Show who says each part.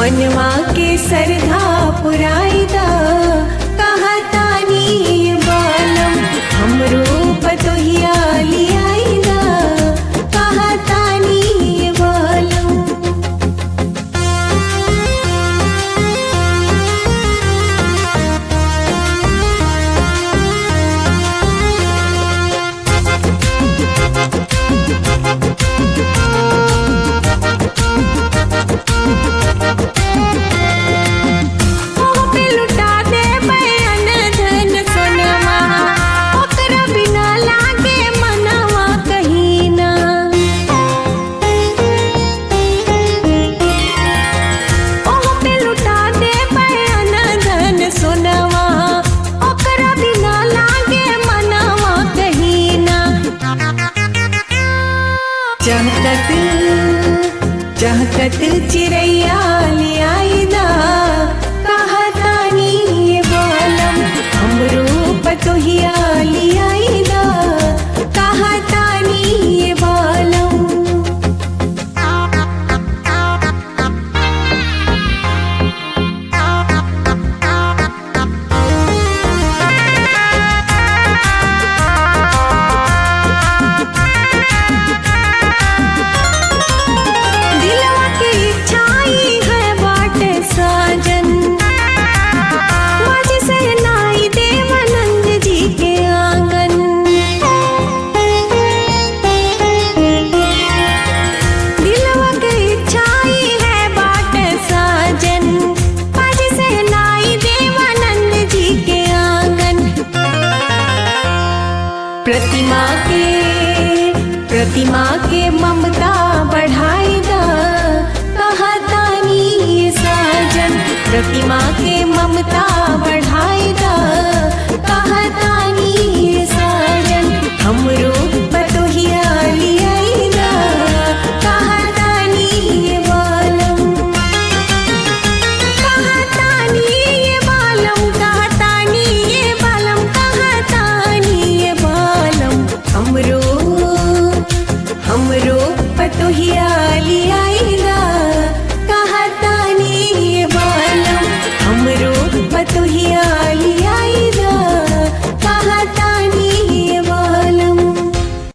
Speaker 1: मनवा के सरधा पुराइदा कहतानी बालम हमरो पतोहिया लियाइदा कहतानी बालम। चहकत चिड़ैया लियाइदा कहतानी बालम हमरो पतोहिया लियाइदा कहतानी बालम। प्रतिमा के ममता बढ़ाइदा कहतानी साजन प्रतिमा के ममता बढ़ाइदा कहतानी साजन हमरो पतोहिया लियाइदा कहतानी बालम। कहतानी बालम कहतानी बालम कहतानी बालम हमरो पतोहिया लियाइदा कहतानी बालम हमरो पतोहिया।